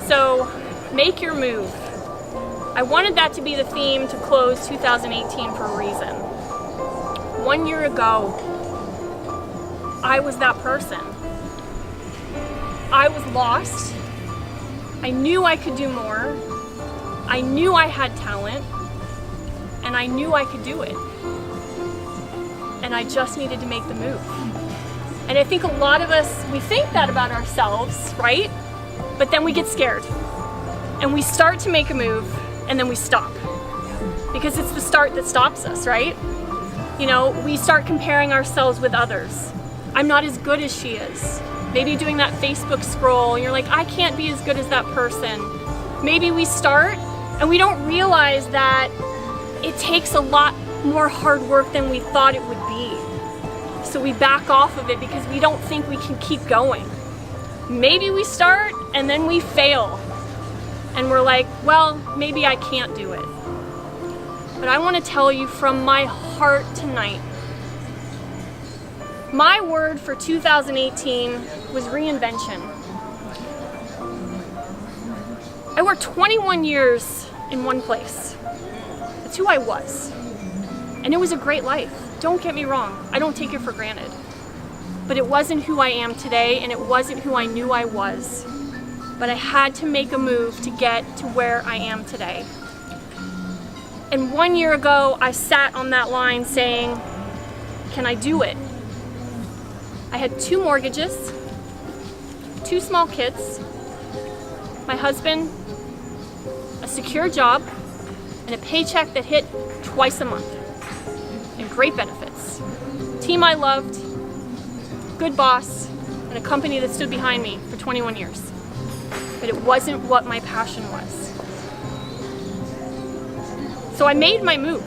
So, make your move. I wanted that to be the theme to close 2018 for a reason. 1 year ago, I was that person. I was lost. I knew I could do more. I knew I had talent. And I knew I could do it. And I just needed to make the move. And I think a lot of us, we think that about ourselves, right? But then we get scared. And we start to make a move, and then we stop. Because it's the start that stops us, right? You know, we start comparing ourselves with others. I'm not as good as she is. Maybe doing that Facebook scroll, and you're like, I can't be as good as that person. Maybe we start, and we don't realize that it takes a lot more hard work than we thought it would be. So we back off of it because we don't think we can keep going. Maybe we start and then we fail. And we're like, well, maybe I can't do it. But I want to tell you from my heart tonight, my word for 2018 was reinvention. I worked 21 years in one place. That's who I was. And it was a great life. Don't get me wrong, I don't take it for granted. But it wasn't who I am today, and it wasn't who I knew I was. But I had to make a move to get to where I am today. And 1 year ago, I sat on that line saying, can I do it? I had 2 mortgages, 2 small kids, my husband, a secure job, and a paycheck that hit twice a month. And great benefits. Team I loved, good boss, and a company that stood behind me for 21 years. But it wasn't what my passion was. So I made my move.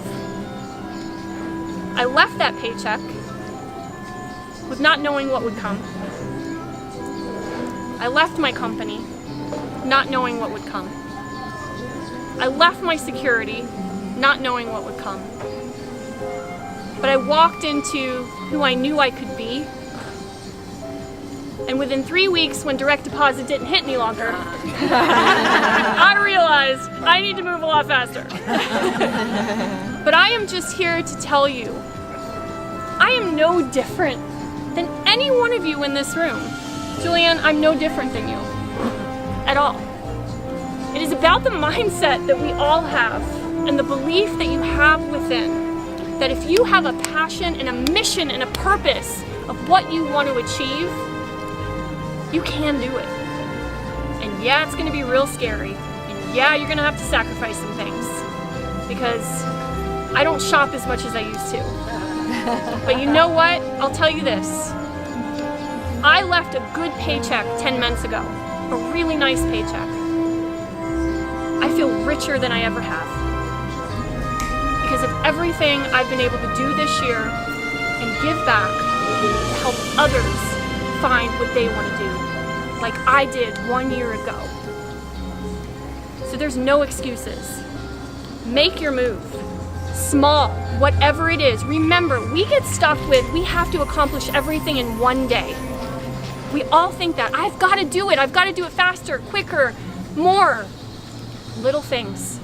I left that paycheck with not knowing what would come. I left my company not knowing what would come. I left my security not knowing what would come. But I walked into who I knew I could be. And within 3 weeks, when direct deposit didn't hit any longer, I realized I need to move a lot faster. But I am just here to tell you, I am no different than any one of you in this room. Julianne, I'm no different than you, at all. It is about the mindset that we all have and the belief that you have within. That if you have a passion and a mission and a purpose of what you want to achieve, you can do it. And yeah, it's gonna be real scary. And yeah, you're gonna have to sacrifice some things. Because I don't shop as much as I used to. But you know what? I'll tell you this. I left a good paycheck 10 months ago. A really nice paycheck. I feel richer than I ever have. Because of everything I've been able to do this year and give back to help others find what they want to do, like I did 1 year ago. So there's no excuses. Make your move. Small, whatever it is. Remember, we get stuck with we have to accomplish everything in one day. We all think that. I've got to do it. I've got to do it faster, quicker, more. Little things.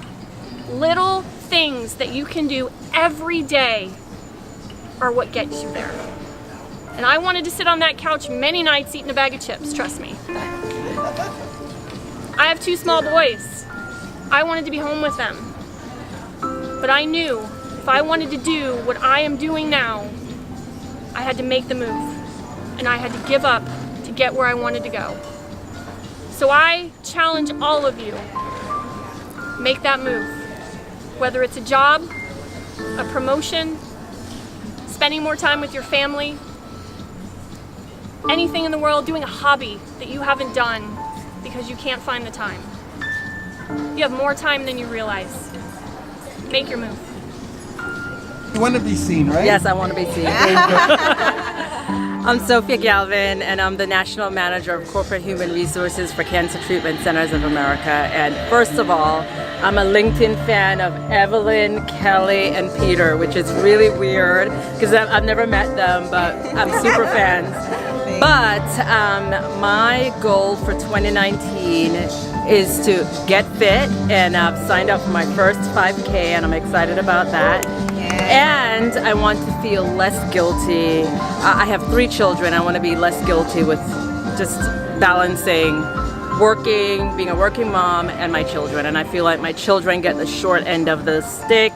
Little things that you can do every day are what gets you there. And I wanted to sit on that couch many nights eating a bag of chips, trust me. I have 2 small boys. I wanted to be home with them. But I knew if I wanted to do what I am doing now, I had to make the move. And I had to give up to get where I wanted to go. So I challenge all of you, make that move. Whether it's a job, a promotion, spending more time with your family, anything in the world, doing a hobby that you haven't done because you can't find the time. You have more time than you realize. Make your move. You want to be seen, right? Yes, I want to be seen. I'm Sophia Galvin, and I'm the National Manager of Corporate Human Resources for Cancer Treatment Centers of America. And first of all, I'm a LinkedIn fan of Evelyn, Kelly, and Peter, which is really weird because I've never met them, but I'm super fans. But my goal for 2019 is to get fit, and I've signed up for my first 5K, and I'm excited about that. And I want to feel less guilty. I have 3 children. I want to be less guilty with just balancing working, being a working mom, and my children. And I feel like my children get the short end of the stick.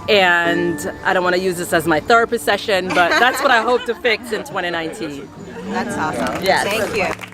And I don't want to use this as my therapy session, but that's what I hope to fix in 2019. That's awesome. Yes. Thank you.